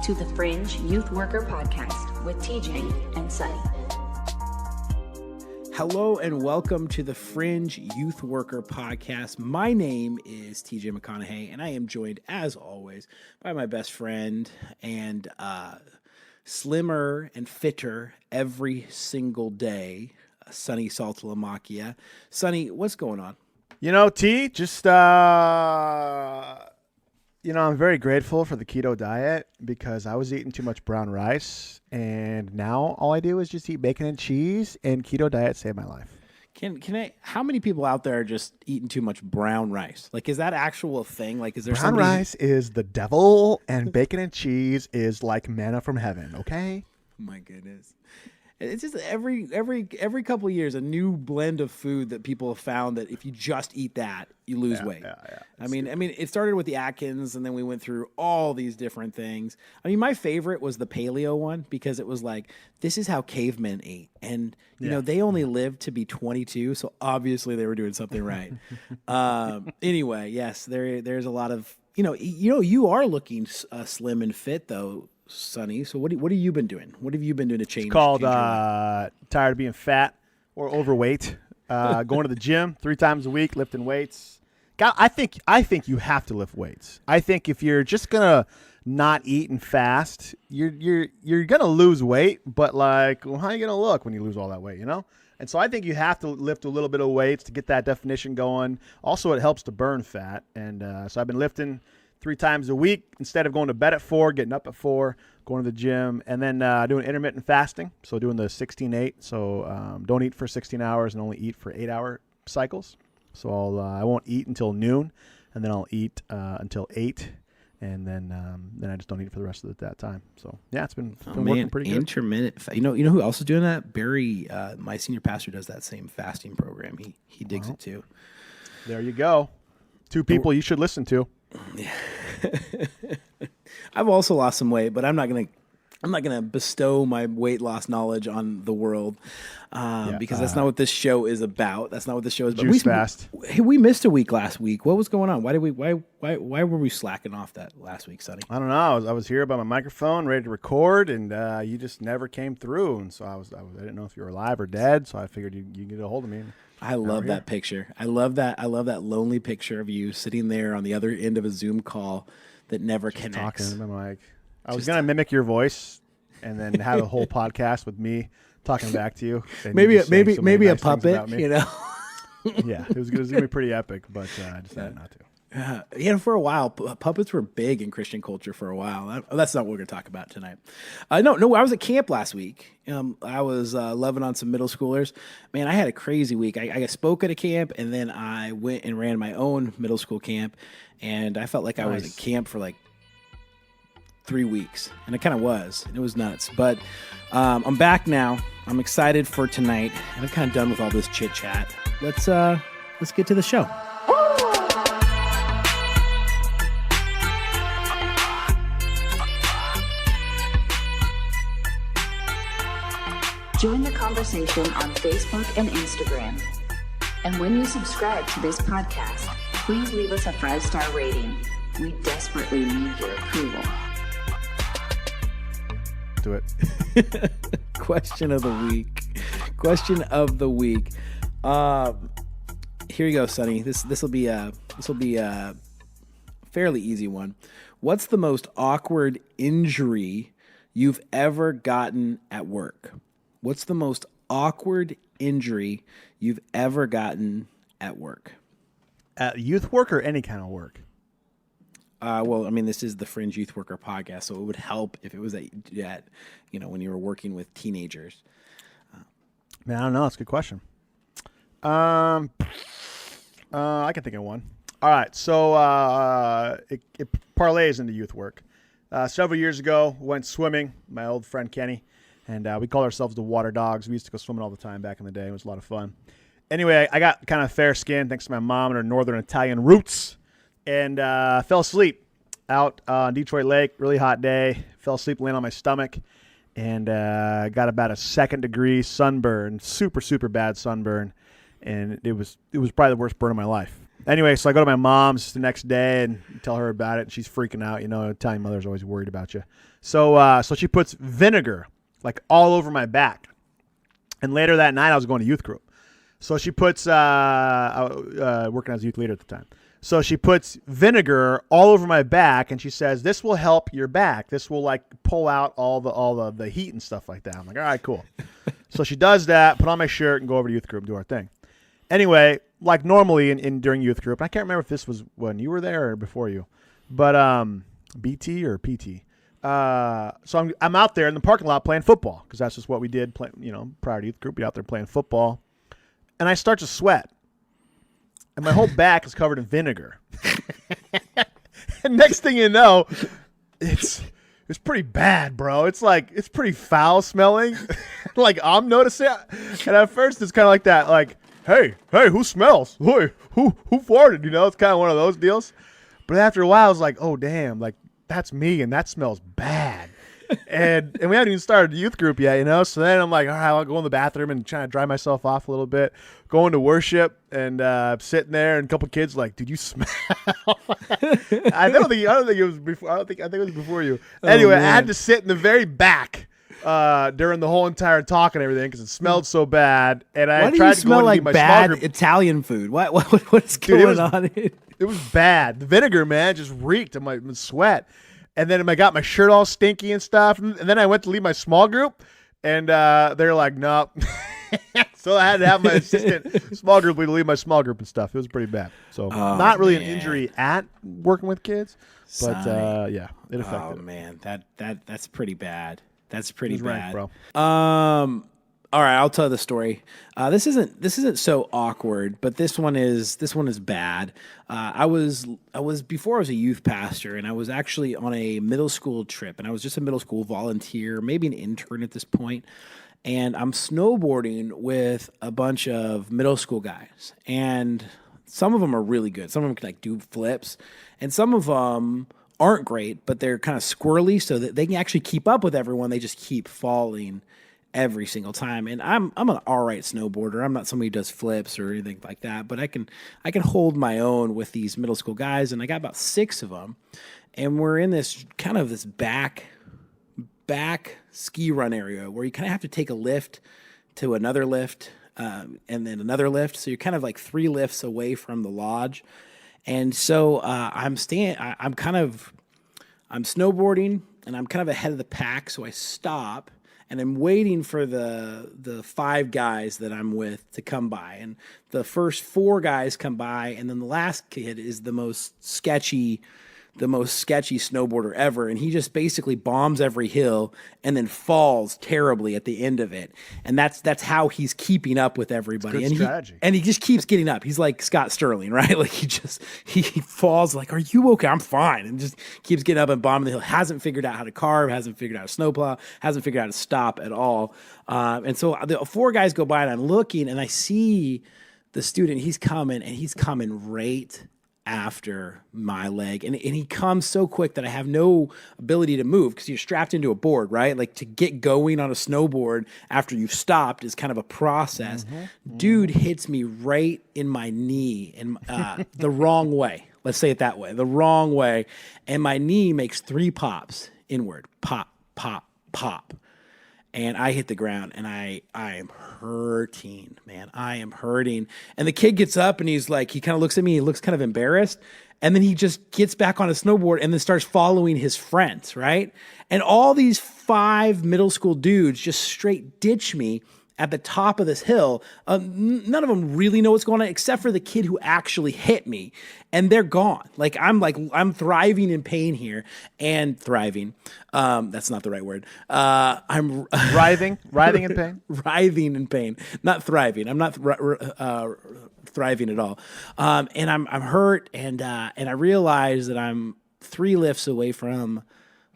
to the Fringe Youth Worker Podcast with TJ and Sonny. Hello and welcome to the Fringe Youth Worker Podcast. My name is TJ McConaughey, and I am joined, as always, by my best friend and slimmer and fitter every single day, Sonny Saltalamacchia. Sonny, what's going on? You know, T, just, I'm very grateful for the keto diet because I was eating too much brown rice, and now all I do is just eat bacon and cheese, and keto diet saved my life. How many people out there are just eating too much brown rice? Like, is that actual thing? Like, is there brown rice is the devil, and bacon and cheese is like manna from heaven, okay? Oh my goodness. It's just every couple of years, a new blend of food that people have found that if you just eat that, you lose weight. Yeah. I mean, it started with the Atkins, and then we went through all these different things. I mean, my favorite was the paleo one because it was like, this is how cavemen ate. And, you know, they only lived to be 22, so obviously they were doing something right. Anyway, yes, there's a lot of, you are looking slim and fit, though, Sonny. So what have you been doing? What have you been doing to change? It's called tired of being fat or overweight. Going to the gym 3 times a week, lifting weights. God, I think you have to lift weights. I think if you're just gonna not eat and fast, you're gonna lose weight. But like, well, how are you gonna look when you lose all that weight? And so I think you have to lift a little bit of weights to get that definition going. Also, it helps to burn fat. And so I've been lifting 3 times a week instead of going to bed at 4, getting up at 4, going to the gym, and then doing intermittent fasting. So doing the 16-8. So don't eat for 16 hours and only eat for 8-hour cycles. So I won't eat until noon, and then I'll eat until 8, and then I just don't eat for the rest of that time. So yeah, it's been working pretty good. Intermittent. You know who else is doing that? Barry, my senior pastor, does that same fasting program. He digs it too. There you go. 2 people you should listen to. Yeah. I've also lost some weight, but I'm not gonna bestow my weight loss knowledge on the world because that's not what this show is about. That's not what this show is about. Juice fast. We missed a week last week. What was going on? Why were we slacking off that last week, Sonny? I don't know. I was here by my microphone, ready to record, and you just never came through. And so I didn't know if you were alive or dead. So I figured you get a hold of me. I love that picture. I love that lonely picture of you sitting there on the other end of a Zoom call that never connects. Talking to my mic. I was gonna mimic your voice and then have a whole podcast with me talking back to you. Maybe a puppet, Yeah, it was gonna be pretty epic, but I decided not to. For a while, puppets were big in Christian culture for a while. That's not what we're going to talk about tonight. No, I was at camp last week. I was loving on some middle schoolers. Man, I had a crazy week. I spoke at a camp, and then I went and ran my own middle school camp, and I felt like I was at camp for like 3 weeks, and it kind of was. It was nuts. But I'm back now. I'm excited for tonight, and I'm kind of done with all this chit-chat. Let's get to the show. Join the conversation on Facebook and Instagram. And when you subscribe to this podcast, please leave us a 5-star rating. We desperately need your approval. Do it. Question of the week. Here you go, Sonny. This will be a fairly easy one. What's the most awkward injury you've ever gotten at work? What's the most awkward injury you've ever gotten at work? At youth work or any kind of work? Well, I mean, this is the Fringe Youth Worker Podcast, so it would help if it was at when you were working with teenagers. Man, I don't know. That's a good question. I can think of one. All right, so it parlays into youth work. Several years ago, went swimming. My old friend Kenny. And we called ourselves the Water Dogs. We used to go swimming all the time back in the day. It was a lot of fun. Anyway, I got kind of fair skin thanks to my mom and her northern Italian roots. And fell asleep out on Detroit Lake. Really hot day. Fell asleep laying on my stomach. And got about a 2nd degree sunburn. Super, super bad sunburn. And it was probably the worst burn of my life. Anyway, so I go to my mom's the next day and tell her about it, and she's freaking out. Italian mother's always worried about you. So she puts vinegar like all over my back. And later that night, I was going to youth group. So she puts, working as a youth leader at the time. So she puts vinegar all over my back, and she says, "This will help your back. This will like pull out all the heat and stuff like that." I'm like, "All right, cool." So she does that, put on my shirt, and go over to youth group, do our thing. Anyway, like normally in during youth group, I can't remember if this was when you were there or before you, but BT or PT. So I'm out there in the parking lot playing football because that's just what we did. Prior to youth group, we'd out there playing football, and I start to sweat, and my whole back is covered in vinegar. And next thing you know, it's pretty bad, bro. It's pretty foul smelling. Like I'm noticing it. And at first it's kind of like that, like, hey, who smells? Who farted? It's kind of one of those deals. But after a while, I was like, oh damn, like that's me, and that smells bad. and we haven't even started the youth group yet, So then I'm like, all right, I'll go in the bathroom and try to dry myself off a little bit. Going to worship and sitting there, and a couple kids like, dude, you smell. I don't think it was before. I think it was before you. Anyway, I had to sit in the very back during the whole entire talk and everything because it smelled so bad. And I tried to go and leave my small group. Italian food? What's going on? It was bad. The vinegar, man, just reeked of my sweat. And then I got my shirt all stinky and stuff. And then I went to leave my small group, and they're like, nope. So I had to have my assistant small group lead to leave my small group and stuff. It was pretty bad. So not really an injury at working with kids, but yeah, it affected. Oh man, that's pretty bad. That's pretty bad, bro. All right, I'll tell the story. This isn't so awkward, but this one is bad. I was before I was a youth pastor, and I was actually on a middle school trip, and I was just a middle school volunteer, maybe an intern at this point, and I'm snowboarding with a bunch of middle school guys, and some of them are really good. Some of them can like do flips, and some of them aren't great, but they're kind of squirrely, so that they can actually keep up with everyone. They just keep falling every single time. And I'm an all right snowboarder. I'm not somebody who does flips or anything like that, but I can hold my own with these middle school guys. And I got about 6 of them, and we're in this kind of this back ski run area where you kind of have to take a lift to another lift, and then another lift. So you're kind of like 3 lifts away from the lodge. And so I'm snowboarding, and I'm kind of ahead of the pack. So I stop, and I'm waiting for the 5 guys that I'm with to come by. And the first 4 guys come by, and then the last kid is the most sketchy snowboarder ever. And he just basically bombs every hill and then falls terribly at the end of it. And that's how he's keeping up with everybody. It's good strategy. And he just keeps getting up. He's like Scott Sterling, right? Like he falls like, are you okay? I'm fine. And just keeps getting up and bombing the hill. Hasn't figured out how to carve, hasn't figured out how to snowplow, hasn't figured out how to stop at all. And so the 4 guys go by, and I'm looking, and I see the student. He's coming right after my leg, and he comes so quick that I have no ability to move because you're strapped into a board, right? Like to get going on a snowboard after you've stopped is kind of a process. Dude hits me right in my knee, and the wrong way. Let's say it that way, the wrong way, and my knee makes 3 pops inward, pop, pop, pop. And I hit the ground, and I am hurting, man. I am hurting. And the kid gets up, and he's like, he kind of looks at me. He looks kind of embarrassed. And then he just gets back on a snowboard and then starts following his friends, right? And all these 5 middle school dudes just straight ditch me at the top of this hill. None of them really know what's going on except for the kid who actually hit me, and they're gone. I'm thriving in pain here, and thriving. That's not the right word. I'm writhing in pain. Writhing in pain, not thriving. I'm not thriving at all. And I'm hurt, and I realize that I'm 3 lifts away from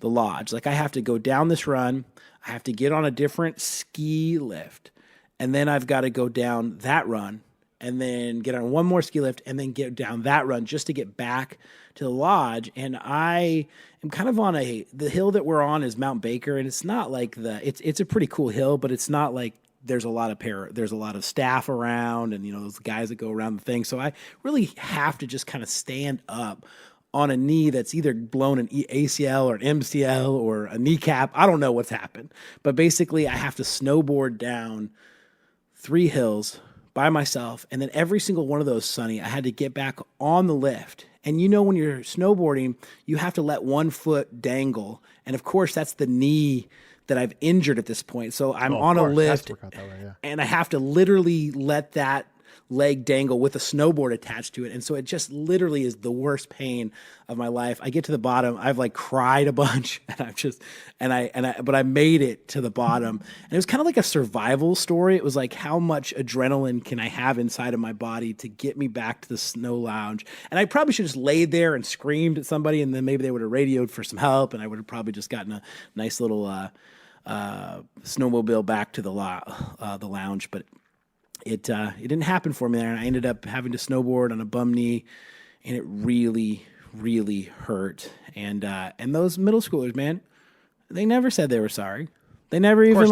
the lodge. Like I have to go down this run. I have to get on a different ski lift, and then I've got to go down that run, and then get on one more ski lift, and then get down that run just to get back to the lodge. And I am kind of on the hill that we're on is Mount Baker, and it's not like it's a pretty cool hill, but it's not like there's a lot of staff around, and those guys that go around the thing. So I really have to just kind of stand up on a knee that's either blown an ACL or an MCL or a kneecap. I don't know what's happened, but basically I have to snowboard down 3 hills by myself. And then every single one of those, Sonny, I had to get back on the lift. And when you're snowboarding, you have to let one foot dangle. And of course, that's the knee that I've injured at this point. So I'm on a lift, and I have to literally let that leg dangle with a snowboard attached to it. And so it just literally is the worst pain of my life. I get to the bottom. I've like cried a bunch, and but I made it to the bottom. And it was kind of like a survival story. It was like, how much adrenaline can I have inside of my body to get me back to the snow lounge? And I probably should have just laid there and screamed at somebody, and then maybe they would have radioed for some help, and I would have probably just gotten a nice little snowmobile back to the lounge. But it didn't happen for me there, and I ended up having to snowboard on a bum knee, and it really, really hurt. And those middle schoolers, man, they never said they were sorry. They never even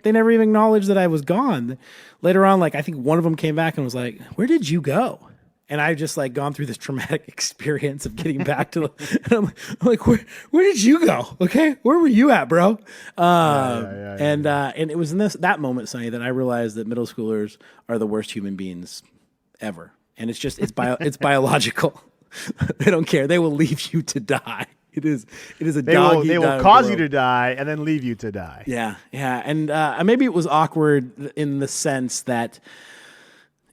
they never even acknowledged that I was gone. Later on, I think one of them came back and was like, "Where did you go?" And I've just gone through this traumatic experience of getting back to and I'm like, where did you go? Okay, where were you at, bro? And it was in that moment, Sonny, that I realized that middle schoolers are the worst human beings ever. And it's biological. They don't care. They will leave you to die. It is a dog. They will cause you to die and then leave you to die. Yeah. And maybe it was awkward in the sense that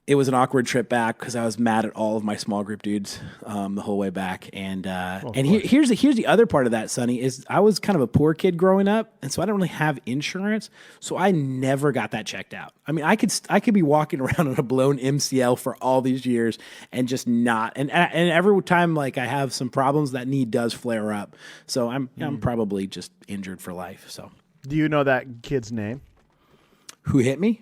it was an awkward trip back because I was mad at all of my small group dudes the whole way back. And here's the other part of that, Sonny, is I was kind of a poor kid growing up, and so I don't really have insurance, so I never got that checked out. I mean, I could be walking around on a blown MCL for all these years and just not. And every time I have some problems, that knee does flare up. So I'm probably just injured for life. So do you know that kid's name? Who hit me?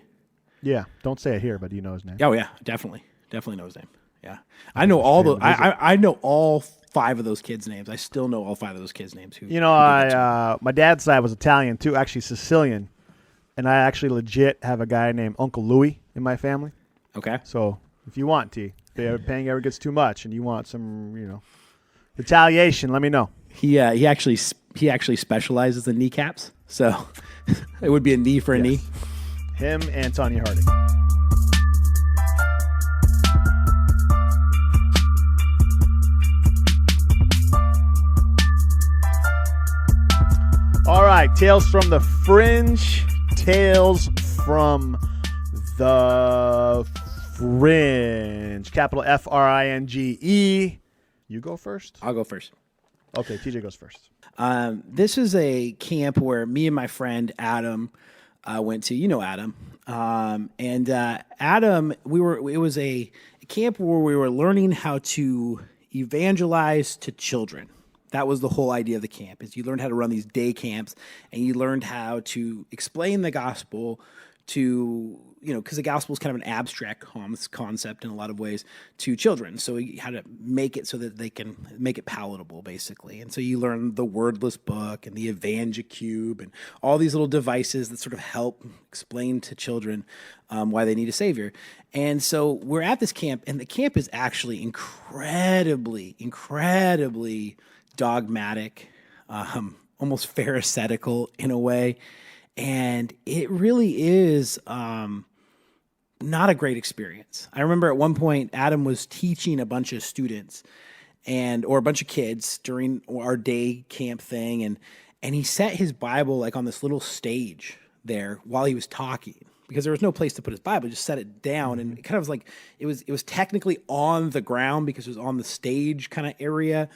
Yeah, don't say it here, but do you know his name? Oh yeah, definitely know his name. Yeah, I know I know all 5 of those kids' names. I still know all 5 of those kids' names. My dad's side was Italian too, actually Sicilian, and I actually legit have a guy named Uncle Louie in my family. Okay, so if you want, if the paying ever gets too much, and you want some, retaliation, let me know. He actually specializes in kneecaps, so it would be a knee for a knee. Him and Sonny Harding. All right, Tales from the Fringe. Tales from the Fringe. Capital Fringe. You go first? I'll go first. Okay, TJ goes first. This is a camp where me and my friend Adam went to, Adam. Adam, it was a camp where we were learning how to evangelize to children. That was the whole idea of the camp, is you learned how to run these day camps, and you learned how to explain the gospel to, because the gospel is kind of an abstract concept in a lot of ways to children. So you had to make it so that they can make it palatable, basically. And so you learn the wordless book and the Evangicube and all these little devices that sort of help explain to children why they need a savior. And so we're at this camp, and the camp is actually incredibly, incredibly dogmatic, almost pharisaical in a way. And it really is not a great experience. I remember at one point, Adam was teaching a bunch of students or a bunch of kids during our day camp thing. And he set his Bible on this little stage there while he was talking, because there was no place to put his Bible. He just set it down. And it kind of was it was technically on the ground because it was on the stage kind of area.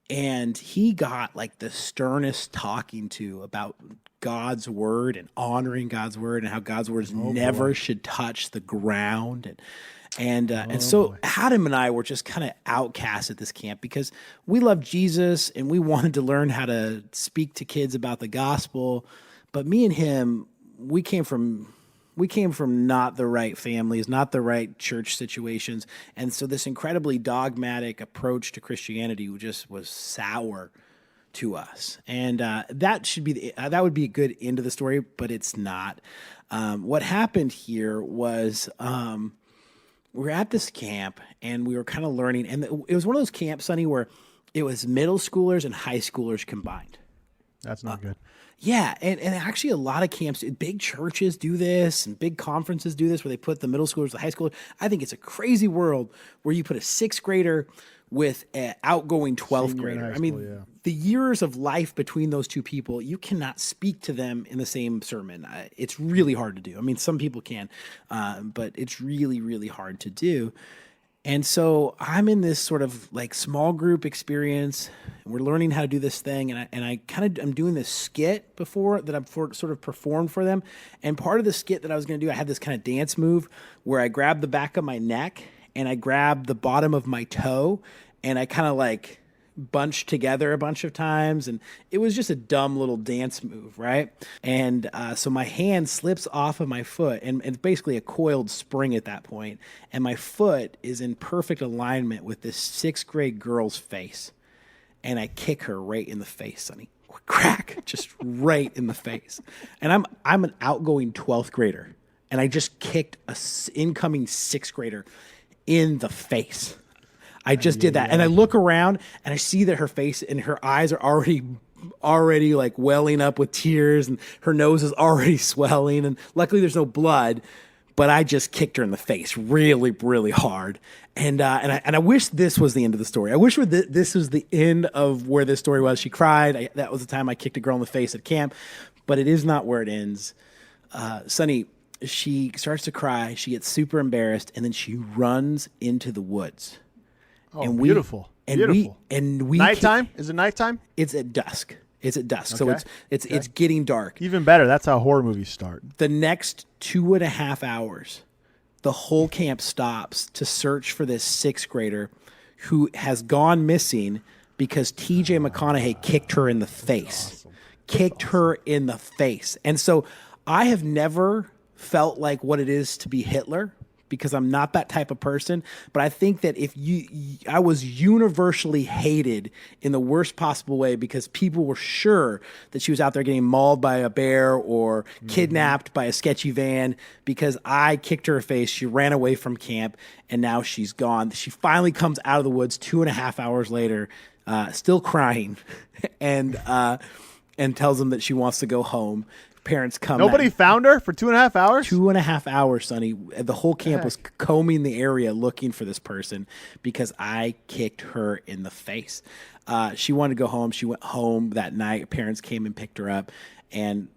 And he got the sternest talking to about God's word and honoring God's word and how God's words never should touch the ground. And so Adam and I were just kind of outcasts at this camp because we loved Jesus and we wanted to learn how to speak to kids about the gospel. But me and him, we came from not the right families, not the right church situations. And so this incredibly dogmatic approach to Christianity just was sour to us. And that would be a good end of the story, but it's not. What happened here was we were at this camp and we were kind of learning. And it was one of those camps, Sonny, where it was middle schoolers and high schoolers combined. That's not good. Yeah, and actually a lot of camps, big churches do this and big conferences do this where they put the middle schoolers, the high schoolers. I think it's a crazy world where you put a sixth grader with an outgoing 12th grader. I mean, the years of life between those two people, you cannot speak to them in the same sermon. It's really hard to do. I mean, some people can, but it's really, really hard to do. And so I'm in this sort of like small group experience. We're learning how to do this thing. And I'm doing this skit before that I've sort of performed for them. And part of the skit that I was going to do, I had this kind of dance move where I grabbed the back of my neck and I grabbed the bottom of my toe and I kind of like bunched together a bunch of times. And it was just a dumb little dance move, right? And so my hand slips off of my foot and it's basically a coiled spring at that point. And my foot is in perfect alignment with this sixth grade girl's face. And I kick her right in the face, Sonny. Crack, just right in the face. And I'm an outgoing 12th grader. And I just kicked a incoming sixth grader in the face. I just did that. And I look around and I see that her face and her eyes are already like welling up with tears and her nose is already swelling. And luckily there's no blood, but I just kicked her in the face really, really hard. And I wish this was the end of the story. I wish this was the end of where this story was. She cried. That was the time I kicked a girl in the face at camp, but it is not where it ends. Sonny, she starts to cry. She gets super embarrassed and then she runs into the woods. Oh, and beautiful. Beautiful. We nighttime? Is it nighttime? It's at dusk. Okay. So it's getting dark. Even better. That's how horror movies start. The next 2.5 hours, the whole camp stops to search for this sixth grader who has gone missing because TJ McConaughey kicked her in the face. Her in the face. And so I have never felt like what it is to be Hitler, because I'm not that type of person. But I think that I was universally hated in the worst possible way because people were sure that she was out there getting mauled by a bear or kidnapped by a sketchy van because I kicked her in the face. She ran away from camp and now she's gone. She finally comes out of the woods 2.5 hours later, still crying and tells them that she wants to go home. Parents come. Nobody found her for 2.5 hours? 2.5 hours, Sonny. The whole camp was combing the area looking for this person because I kicked her in the face. She wanted to go home. She went home that night. Parents came and picked her up and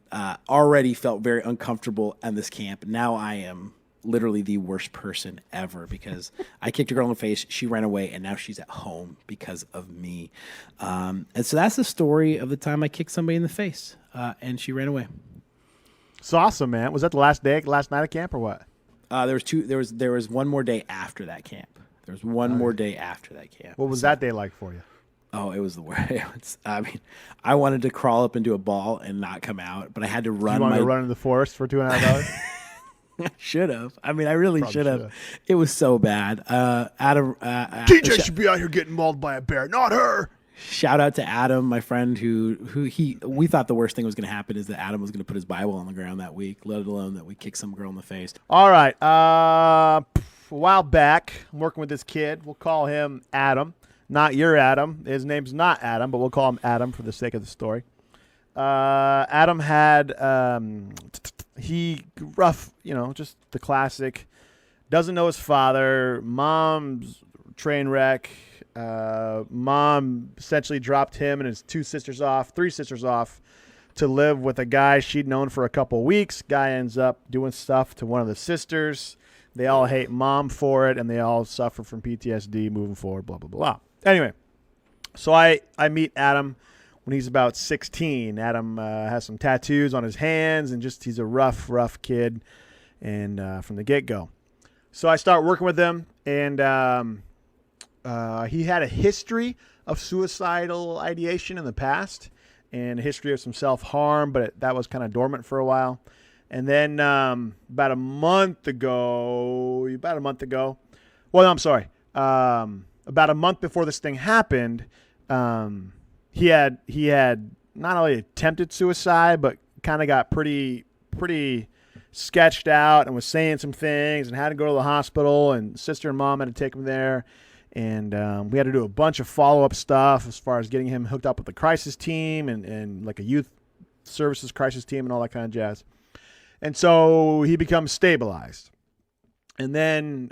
already felt very uncomfortable at this camp. Now I am literally the worst person ever because I kicked a girl in the face. She ran away and now she's at home because of me. And so that's the story of the time I kicked somebody in the face and she ran away. It's awesome, man. Was that the last night of camp or what? There was one more day after that camp. There was one more day after that camp. What was that day like for you? Oh, it was the worst. I mean, I wanted to crawl up into a ball and not come out, but I had to run. You wanted to run in the forest for 2.5 hours? I should have. I mean, I really should have. It was so bad. TJ should be out here getting mauled by a bear, not her. Shout out to Adam, my friend, we thought the worst thing was going to happen is that Adam was going to put his Bible on the ground that week, let alone that we kicked some girl in the face. All right. A while back, I'm working with this kid. We'll call him Adam. Not your Adam. His name's not Adam, but we'll call him Adam for the sake of the story. Adam had, rough, just the classic, doesn't know his father, mom's train wreck. Mom essentially dropped him and his three sisters off to live with a guy she'd known for a couple of weeks. Guy ends up doing stuff to one of the sisters. They all hate mom for it, and they all suffer from PTSD moving forward, blah, blah, blah. Anyway, so I meet Adam when he's about 16. Adam has some tattoos on his hands, and he's a rough kid and from the get-go. So I start working with him, and he had a history of suicidal ideation in the past and a history of some self-harm, but that was kind of dormant for a while. And then about a month before this thing happened, he had not only attempted suicide, but kind of got pretty sketched out and was saying some things and had to go to the hospital, and sister and mom had to take him there. And we had to do a bunch of follow-up stuff as far as getting him hooked up with the crisis team and like a youth services crisis team and all that kind of jazz. And so he becomes stabilized. And then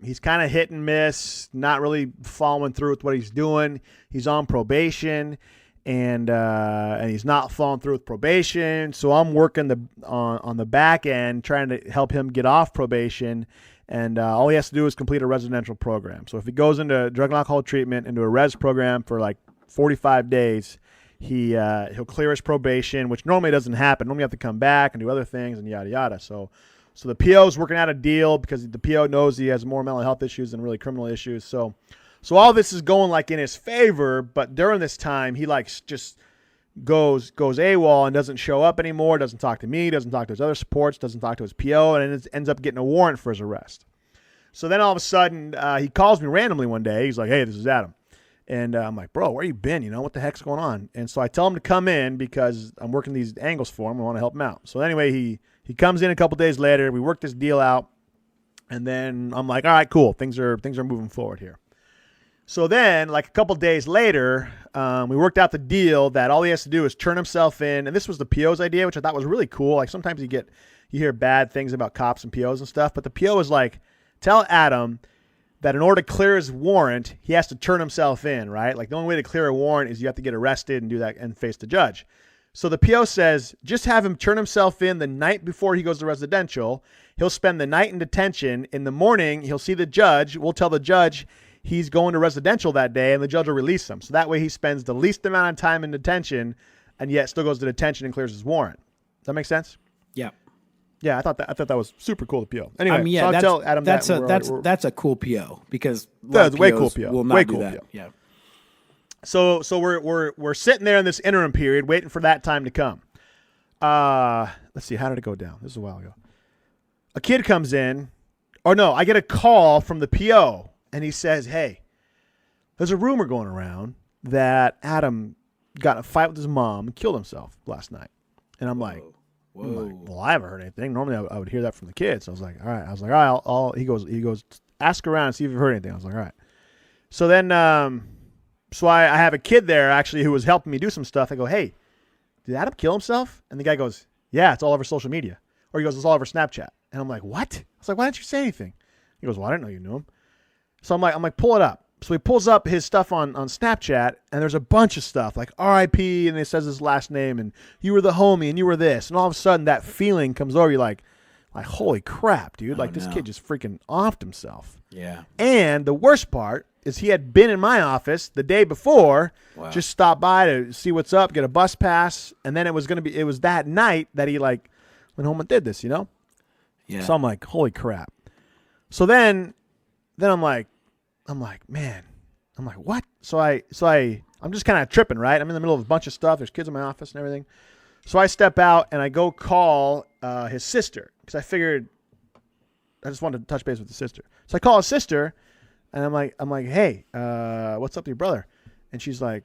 he's kind of hit and miss, not really following through with what he's doing. He's on probation, and he's not following through with probation. So I'm working on the back end trying to help him get off probation. And all he has to do is complete a residential program. So if he goes into drug and alcohol treatment, into a res program for like 45 days, he'll clear his probation, which normally doesn't happen. Normally you have to come back and do other things and yada, yada. So the PO is working out a deal because the PO knows he has more mental health issues than really criminal issues. So all this is going like in his favor, but during this time, he like just goes AWOL and doesn't show up anymore, doesn't talk to me, doesn't talk to his other supports, doesn't talk to his PO, and it ends up getting a warrant for his arrest. So then all of a sudden, he calls me randomly one day. He's like, hey, this is Adam. And I'm like, bro, where you been? What the heck's going on? And so I tell him to come in because I'm working these angles for him. I want to help him out. So anyway, he comes in a couple days later. We work this deal out. And then I'm like, all right, cool. Things are moving forward here. So then, like a couple days later, we worked out the deal that all he has to do is turn himself in. And this was the PO's idea, which I thought was really cool. Like sometimes you hear bad things about cops and POs and stuff. But the PO was like, tell Adam that in order to clear his warrant, he has to turn himself in, right? Like the only way to clear a warrant is you have to get arrested and do that and face the judge. So the PO says, just have him turn himself in the night before he goes to residential. He'll spend the night in detention. In the morning, he'll see the judge. We'll tell the judge he's going to residential that day, and the judge will release him. So that way he spends the least amount of time in detention and yet still goes to detention and clears his warrant. Does that make sense? Yeah. Yeah, I thought that was super cool, the PO. Anyway, I mean, yeah, so I'll tell Adam that's a cool PO because that's way cool PO. Will not way do cool that. PO. Yeah. So we're sitting there in this interim period waiting for that time to come. Let's see, how did it go down? This is a while ago. A kid comes in. Oh no, I get a call from the PO and he says, "Hey, there's a rumor going around that Adam got in a fight with his mom and killed himself last night." And I'm like, well, I haven't heard anything. Normally I would hear that from the kids. So I was like, all right. I'll he goes, ask around and see if you've heard anything. I was like, all right. So then, so I have a kid there actually who was helping me do some stuff. I go, hey, did Adam kill himself? And the guy goes, yeah, it's all over social media. Or he goes, it's all over Snapchat. And I'm like, what? I was like, why didn't you say anything? He goes, well, I didn't know you knew him. So I'm like, pull it up. So he pulls up his stuff on Snapchat, and there's a bunch of stuff like R.I.P. and it says his last name, and you were the homie, and you were this, and all of a sudden that feeling comes over you, like holy crap, dude! This kid just freaking offed himself. Yeah. And the worst part is he had been in my office the day before, just stopped by to see what's up, get a bus pass, and then it was that night that he went home and did this, Yeah. So I'm like, holy crap. So then I'm like, man, what? So I'm just kind of tripping, right? I'm in the middle of a bunch of stuff. There's kids in my office and everything. So I step out and I go call his sister because I figured I just wanted to touch base with the sister. So I call his sister and I'm like, hey, what's up with your brother? And she's like,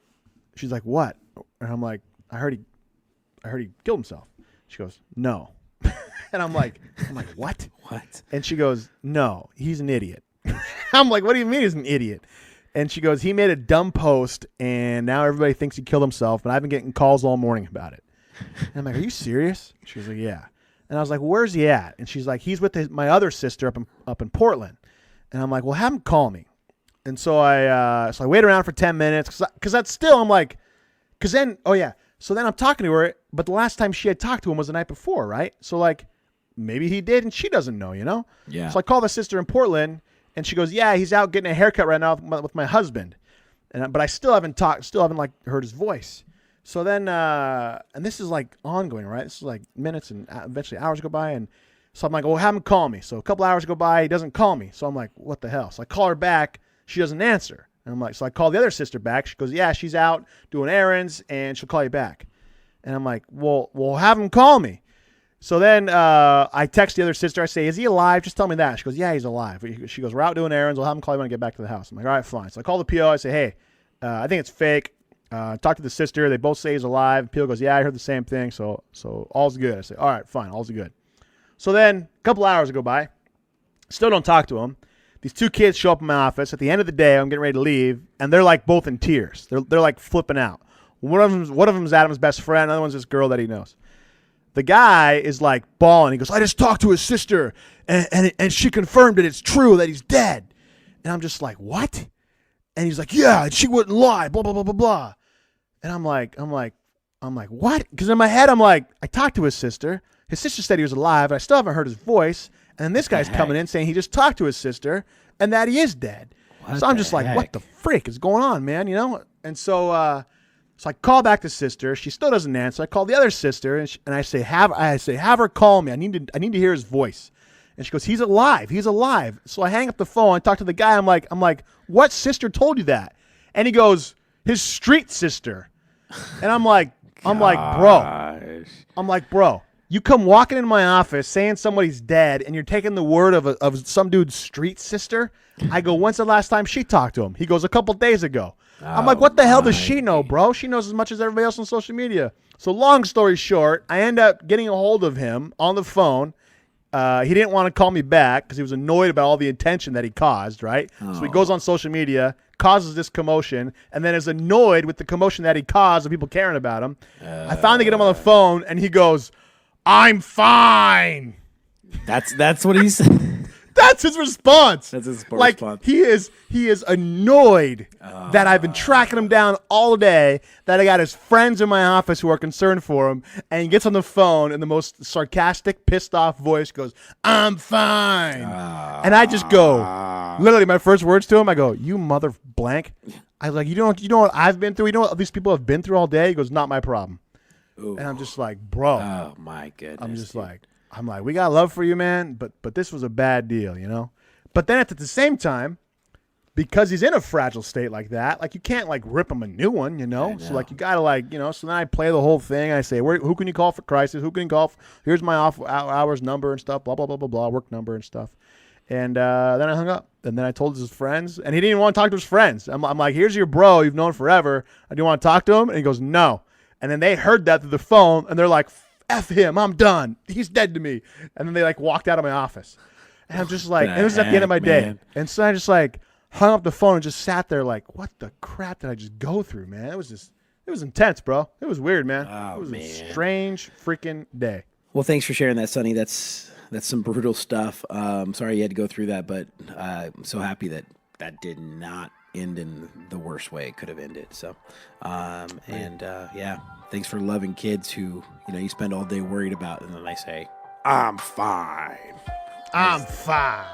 what? And I'm like, I heard he killed himself. She goes, no. And I'm like, what? What? And she goes, no, he's an idiot. I'm like, what do you mean he's an idiot? And she goes, he made a dumb post, and now everybody thinks he killed himself, but I've been getting calls all morning about it. And I'm like, are you serious? She was like, yeah. And I was like, where's he at? And she's like, he's with my other sister up in Portland. And I'm like, well, have him call me. And so I wait around for 10 minutes because that's still, I'm like, because then, oh yeah. So then I'm talking to her, but the last time she had talked to him was the night before, right? So maybe he did and she doesn't know, Yeah. So I call the sister in Portland. And she goes, yeah, he's out getting a haircut right now with my husband. But I still haven't heard his voice. So then, and this is ongoing, right? This is minutes and eventually hours go by. And so I'm like, well, have him call me. So a couple hours go by, he doesn't call me. So I'm like, what the hell? So I call her back. She doesn't answer. And I'm like, so I call the other sister back. She goes, yeah, she's out doing errands and she'll call you back. And I'm like, well, have him call me. So then I text the other sister. I say, is he alive? Just tell me that. She goes, yeah, he's alive. She goes, we're out doing errands. I'll have him call you when I get back to the house. I'm like, all right, fine. So I call the PO. I say, hey, I think it's fake. Talk to the sister. They both say he's alive. PO goes, yeah, I heard the same thing. So all's good. I say, all right, fine. All's good. So then a couple hours go by. Still don't talk to him. These two kids show up in my office. At the end of the day, I'm getting ready to leave, and they're like both in tears. They're like flipping out. One of them's Adam's best friend. Another one's this girl that he knows. The guy is like bawling. He goes, I just talked to his sister, and she confirmed that it's true that he's dead. And I'm just like, what? And he's like, yeah, she wouldn't lie, blah, blah, blah, blah, blah. And I'm like, what? Because in my head, I'm like, I talked to his sister. His sister said he was alive, and I still haven't heard his voice. And then this guy's coming in saying he just talked to his sister and that he is dead. So I'm just like, what the frick is going on, man? You know? And so I call back the sister. She still doesn't answer. I call the other sister, and I say, have her call me. I need to hear his voice. And she goes, he's alive. He's alive. So I hang up the phone. I talk to the guy. I'm like, what sister told you that? And he goes, his street sister. And I'm like, bro, you come walking into my office saying somebody's dead, and you're taking the word of some dude's street sister. I go, when's the last time she talked to him? He goes, a couple days ago. I'm like, what the hell does she know, bro? She knows as much as everybody else on social media. So long story short, I end up getting a hold of him on the phone. He didn't want to call me back because he was annoyed about all the attention that he caused, right? So he goes on social media, causes this commotion, and then is annoyed with the commotion that he caused of people caring about him. I finally get him on the phone, and he goes, I'm fine. That's what he said. That's his response. That's his response. He is annoyed that I've been tracking him down all day, that I got his friends in my office who are concerned for him, and he gets on the phone in the most sarcastic, pissed off voice, goes, I'm fine. And I just go, literally my first words to him, I go, you mother blank. I was like, you know what I've been through? You know what these people have been through all day? He goes, not my problem. Ooh. And I'm just like, bro. Oh my goodness. I'm like, we got love for you, man, but this was a bad deal, you know? But then at the same time, because he's in a fragile state like that, like you can't like rip him a new one, you know? So like you got to like, you know, so then I play the whole thing. I say, who can you call for crisis? Who can you call? Here's my off hours number and stuff, blah, blah, blah, blah, blah, work number and stuff. And then I hung up. And then I told his friends, and he didn't even want to talk to his friends. I'm like, here's your bro you've known forever. Do you want to talk to him? And he goes, no. And then they heard that through the phone, and they're like, F him, I'm done. He's dead to me. And then they like walked out of my office. And I'm just like, and it was at the end of my day. And so I just like hung up the phone and just sat there like, what the crap did I just go through, man? It was intense, bro. It was weird, man. It was a strange freaking day. Well, thanks for sharing that, Sonny. That's some brutal stuff. Sorry you had to go through that, but I'm so happy that did not end in the worst way it could have ended. So, thanks for loving kids who, you know, you spend all day worried about, and then they say, I'm fine. I'm fine.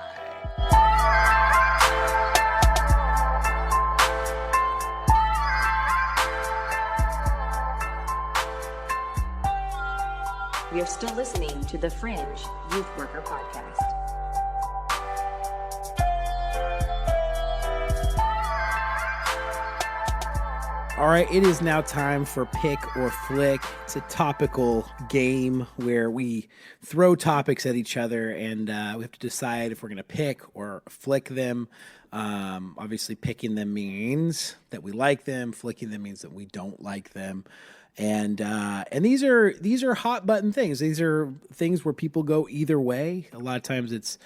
We are still listening to the Fringe Youth Worker Podcast. All right, it is now time for Pick or Flick. It's a topical game where we throw topics at each other, and we have to decide if we're going to pick or flick them. Obviously, picking them means that we like them. Flicking them means that we don't like them. And these are hot button things. These are things where people go either way. A lot of times it's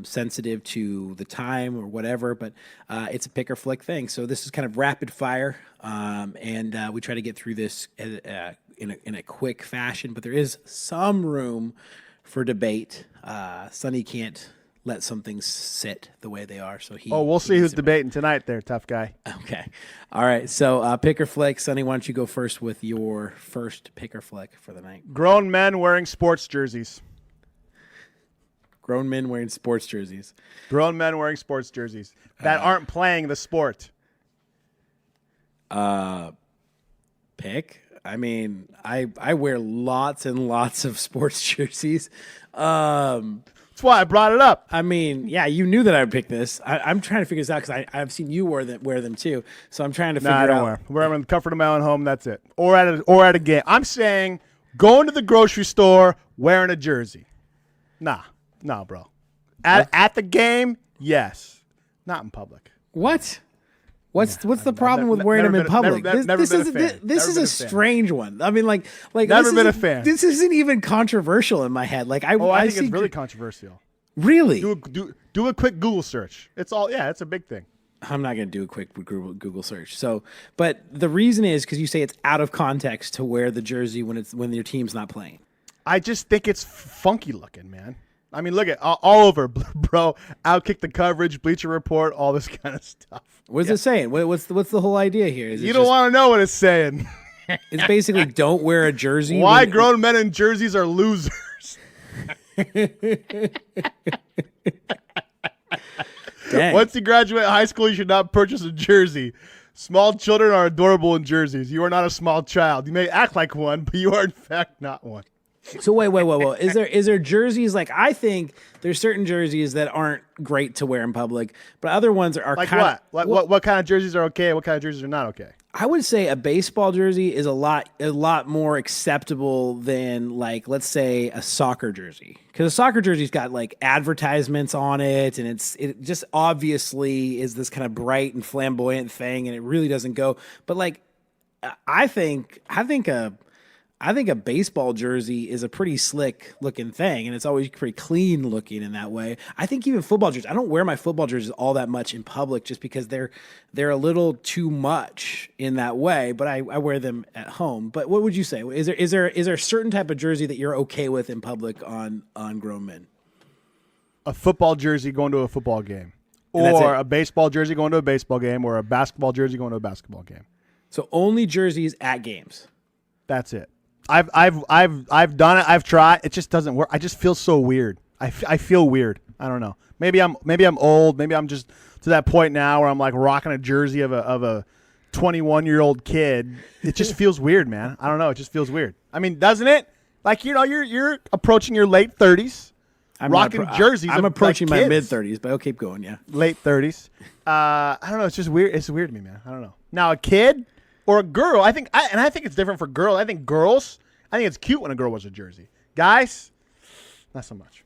sensitive to the time or whatever, but it's a pick or flick thing. So this is kind of rapid fire, and we try to get through this in a quick fashion. But there is some room for debate. Sonny can't let some things sit the way they are. So we'll see who's debating tonight there, tough guy. Okay. All right. So pick or flick. Sonny, why don't you go first with your first pick or flick for the night? Grown men wearing sports jerseys. Grown men wearing sports jerseys. Grown men wearing sports jerseys that aren't playing the sport. Pick? I mean, I wear lots and lots of sports jerseys. That's why I brought it up. I mean, yeah, you knew that I would pick this. I'm trying to figure this out because I've seen you wear them too. So I'm trying to figure out. No, I don't wear them in the comfort of my own home. That's it. Or at a game. I'm saying going to the grocery store wearing a jersey. Nah, bro. At the game, yes. Not in public. What? What's the problem with wearing them in public? This is a strange one. I mean, like never been a fan. This isn't even controversial in my head. Like I think it's really controversial. Really? Do a quick Google search. It's a big thing. I'm not going to do a quick Google search. So, but the reason is because you say it's out of context to wear the jersey when your team's not playing. I just think it's funky looking, man. I mean, look at all over, bro. Outkick the coverage, Bleacher Report, all this kind of stuff. What's it saying? What's the whole idea here? You don't want to know what it's saying. It's basically don't wear a jersey. Why grown men in jerseys are losers. Once you graduate high school, you should not purchase a jersey. Small children are adorable in jerseys. You are not a small child. You may act like one, but you are in fact not one. So wait. Is there jerseys? Like, I think there's certain jerseys that aren't great to wear in public, but other ones are like kind what? What kind of jerseys are okay? What kind of jerseys are not okay? I would say a baseball jersey is a lot more acceptable than, like, let's say a soccer jersey, because a soccer jersey's got like advertisements on it, and it just obviously is this kind of bright and flamboyant thing, and it really doesn't go. But like, I think a baseball jersey is a pretty slick looking thing, and it's always pretty clean looking in that way. I think even football jerseys, I don't wear my football jerseys all that much in public just because they're a little too much in that way, but I wear them at home. But what would you say? Is there a certain type of jersey that you're okay with in public on grown men? A football jersey going to a football game, or a baseball jersey going to a baseball game, or a basketball jersey going to a basketball game. So only jerseys at games. That's it. I've done it. I've tried. It just doesn't work. I just feel so weird. I feel weird. I don't know. Maybe I'm old. Maybe I'm just to that point now where I'm like rocking a jersey of a 21-year-old kid. It just feels weird, man. I don't know. It just feels weird. I mean, doesn't it? Like, you're approaching your late 30s. Rocking jerseys. I'm approaching like my mid 30s, but I'll keep going. Yeah, late 30s. I don't know. It's just weird. It's weird to me, man. I don't know. Now a kid. Or a girl, I think it's different for girls. I think it's cute when a girl wears a jersey. Guys, not so much.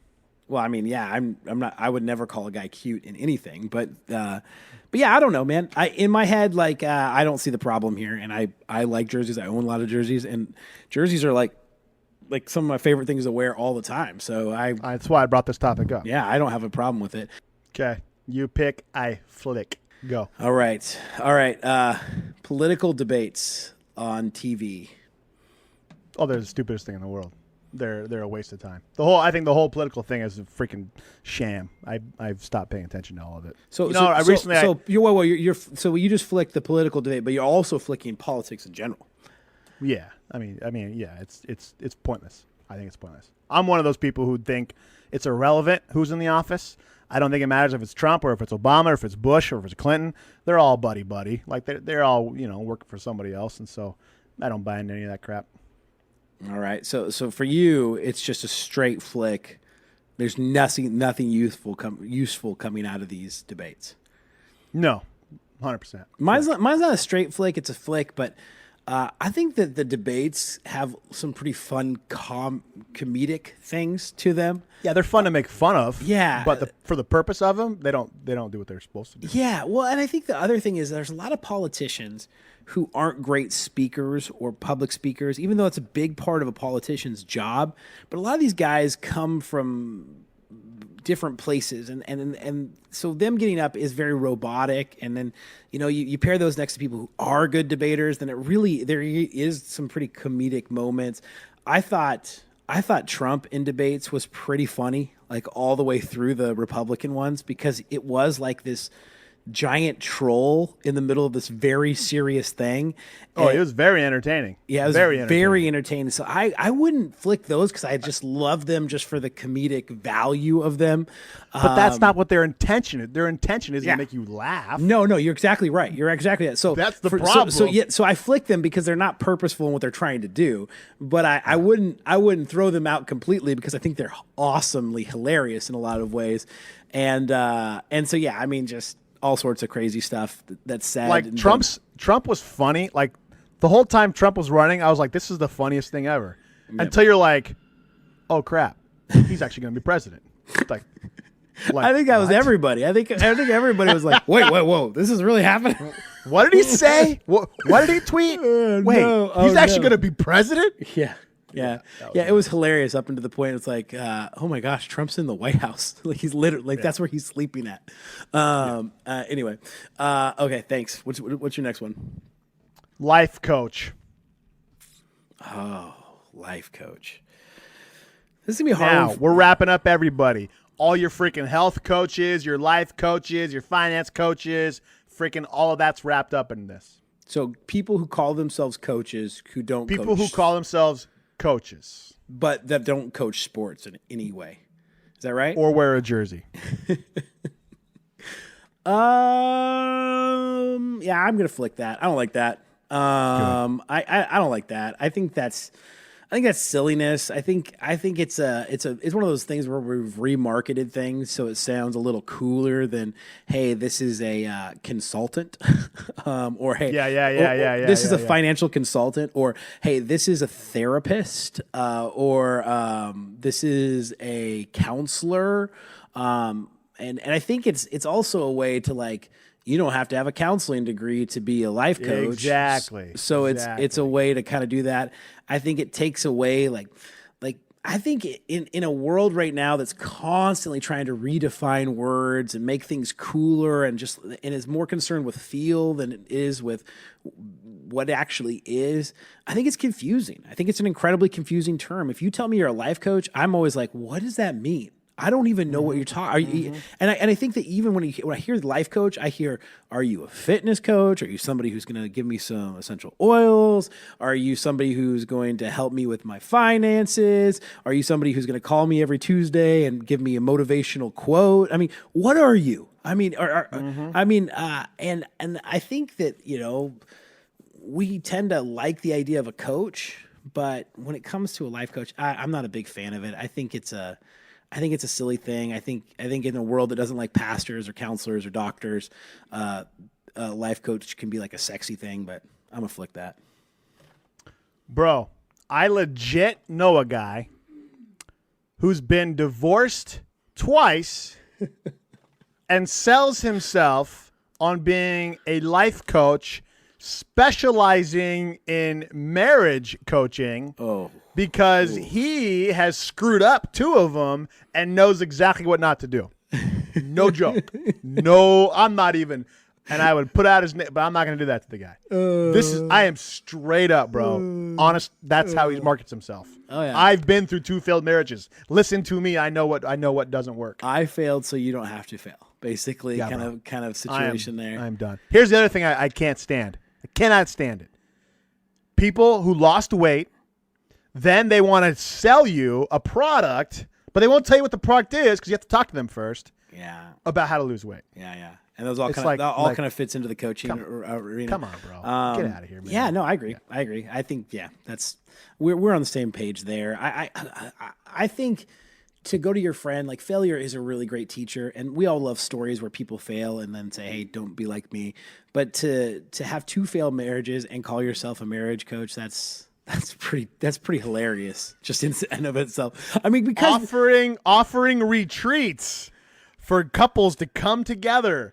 Well, I mean, yeah, I'm not. I would never call a guy cute in anything, but yeah, I don't know, man. In my head, like, I don't see the problem here, and I like jerseys. I own a lot of jerseys, and jerseys are like some of my favorite things to wear all the time. So that's why I brought this topic up. Yeah, I don't have a problem with it. Okay, you pick, I flick. Go. All right. Political debates on TV. Oh, they're the stupidest thing in the world. They're a waste of time. I think the whole political thing is a freaking sham. I've stopped paying attention to all of it. So you just flicked the political debate, but you're also flicking politics in general. Yeah. I mean, yeah. It's pointless. I think it's pointless. I'm one of those people who think it's irrelevant who's in the office. I don't think it matters if it's Trump or if it's Obama or if it's Bush or if it's Clinton. They're all buddy. Like they're all, working for somebody else, and so I don't buy into any of that crap. All right. So for you, it's just a straight flick. There's nothing useful coming out of these debates. No, 100%. Mine's not a straight flick. It's a flick, but I think that the debates have some pretty fun comedic things to them. Yeah, they're fun to make fun of. Yeah, but for the purpose of them, they don't do what they're supposed to do. Yeah, well, and I think the other thing is there's a lot of politicians who aren't great speakers or public speakers, even though it's a big part of a politician's job. But a lot of these guys come from different places, and so them getting up is very robotic. And then you pair those next to people who are good debaters, then there is some pretty comedic moments. I thought Trump in debates was pretty funny, like all the way through the Republican ones, because it was like this giant troll in the middle of this very serious thing. Oh, it was very entertaining. Yeah, it was very entertaining. So I wouldn't flick those because I just love them just for the comedic value of them. But that's not what their intention is. Their intention is to make you laugh. No, you're exactly right. You're exactly right. So that's the problem. So I flick them because they're not purposeful in what they're trying to do. But I wouldn't throw them out completely because I think they're awesomely hilarious in a lot of ways. And so yeah, I mean, just all sorts of crazy stuff that's said. Like Trump was funny. Like the whole time Trump was running, I was like, this is the funniest thing ever. Yep. Until you're like, oh crap, he's actually going to be president. Like I think that was everybody. I think everybody was like, wait, whoa, this is really happening. What did he say? What did he tweet? Wait, no. he's Oh, actually no. going to be president? Yeah. Yeah. It was hilarious up until the point it's like, oh my gosh, Trump's in the White House. Like he's literally like that's where he's sleeping at. Anyway. Okay, thanks. What's your next one? Life coach. Oh, life coach. This is gonna be hard. Now, we're wrapping up everybody. All your freaking health coaches, your life coaches, your finance coaches, freaking all of that's wrapped up in this. So people who call themselves coaches who don't People coach, who call themselves coaches. but that don't coach sports in any way. Is that right? Or wear a jersey. Yeah, I'm gonna flick that. I don't like that. I don't like that. I think that's silliness. I think it's one of those things where we've remarketed things so it sounds a little cooler than, hey, this is a consultant, or hey, this is a financial consultant, or hey, this is a therapist, or this is a counselor, and I think it's also a way to like. You don't have to have a counseling degree to be a life coach. Exactly. So it's a way to kind of do that. I think it takes away like I think in a world right now that's constantly trying to redefine words and make things cooler and is more concerned with feel than it is with what it actually is. I think it's confusing. I think it's an incredibly confusing term. If you tell me you're a life coach, I'm always like, what does that mean? I don't even know what you're talking. And I think that even when I hear life coach, I hear, are you a fitness coach? Are you somebody who's going to give me some essential oils? Are you somebody who's going to help me with my finances? Are you somebody who's going to call me every Tuesday and give me a motivational quote? I mean, what are you? I mean, and I think that we tend to like the idea of a coach, but when it comes to a life coach, I'm not a big fan of it. I think it's a silly thing. I think in a world that doesn't like pastors or counselors or doctors, a life coach can be like a sexy thing, but I'm gonna flick that. Bro, I legit know a guy who's been divorced twice and sells himself on being a life coach specializing in marriage coaching. Oh. Because he has screwed up two of them and knows exactly what not to do. No joke. No, I'm not even. And I would put out his name, but I'm not going to do that to the guy. I am straight up, bro. Honest, that's how he markets himself. Oh, yeah. I've been through 2 failed marriages. Listen to me. I know what doesn't work. I failed, so you don't have to fail. Basically, Yeah, kind of situation there. I'm done. Here's the other thing I can't stand. I cannot stand it. People who lost weight. Then they want to sell you a product, but they won't tell you what the product is because you have to talk to them first. Yeah. About how to lose weight. Yeah. And those all kind of fits into the coaching arena. Come on, bro. Get out of here, man. Yeah, no, I agree. Yeah. I agree. I think we're on the same page there. I think to go to your friend, like failure is a really great teacher, and we all love stories where people fail and then say, "Hey, don't be like me." But to have 2 failed marriages and call yourself a marriage coach, that's pretty hilarious just in and of itself. I mean, because offering retreats for couples to come together,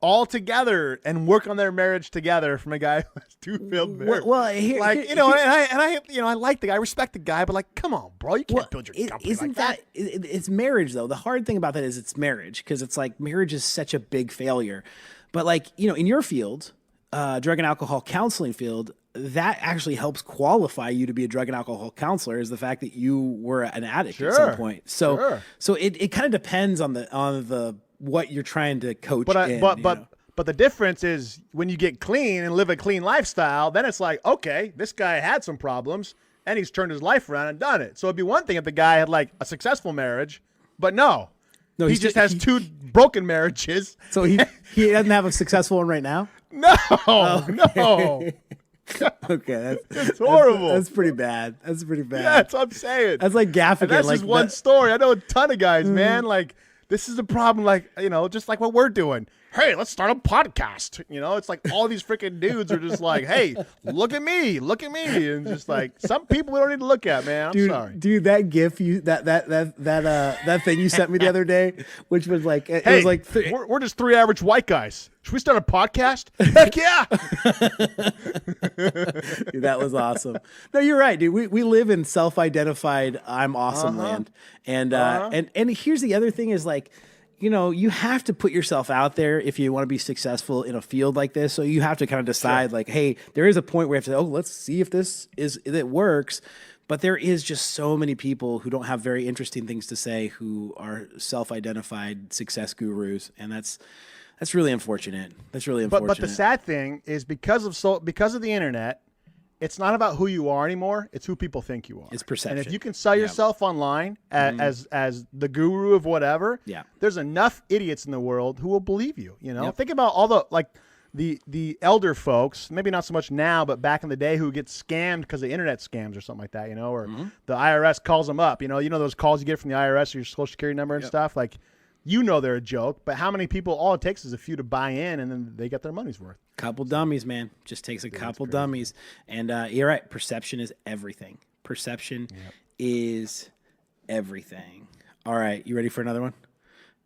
all together, and work on their marriage together from a guy who has 2 failed marriages. I like the guy, I respect the guy, but like, come on, bro, you can't build your company like that. It's marriage though. The hard thing about that is it's marriage, because it's like marriage is such a big failure. But like, in your field, drug and alcohol counseling field, that actually helps qualify you to be a drug and alcohol counselor, is the fact that you were an addict at some point. So it kind of depends on the what you're trying to coach. But the difference is when you get clean and live a clean lifestyle, then it's like, okay, this guy had some problems and he's turned his life around and done it. So it'd be one thing if the guy had like a successful marriage, but no, he just has 2 broken marriages. So he doesn't have a successful one right now? No, no. Okay, it's horrible. That's pretty bad. That's pretty bad. Yeah, that's what I'm saying. That's like Gaffigan. And that's like just one story. I know a ton of guys, man. Like, this is the problem. Like, just like what we're doing. hey, let's start a podcast. You know, it's like all these freaking dudes are just like, hey, look at me, and just like some people we don't need to look at, man. I'm sorry, dude. That GIF that thing you sent me the other day, which was like, it was like we're just three average white guys. Should we start a podcast? Heck yeah! Dude, that was awesome. No, you're right, dude. We live in self-identified I'm awesome land, and here's the other thing is like, you know, you have to put yourself out there if you want to be successful in a field like this. So you have to kind of decide, like, hey, there is a point where you have to say, oh, let's see if it works. But there is just so many people who don't have very interesting things to say who are self-identified success gurus, and that's really unfortunate. That's really unfortunate. But the sad thing is because of the internet, it's not about who you are anymore. It's who people think you are. It's perception. And if you can sell yourself online as the guru of whatever, there's enough idiots in the world who will believe you. You know, think about all the elder folks, maybe not so much now, but back in the day, who get scammed because of internet scams or something like that. You know, or the IRS calls them up. You know those calls you get from the IRS or your social security number and stuff. Like, you know they're a joke, but how many people? All it takes is a few to buy in, and then they get their money's worth. Couple dummies, man. Just takes a couple dummies. And you're right. Perception is everything. Perception is everything. All right. You ready for another one?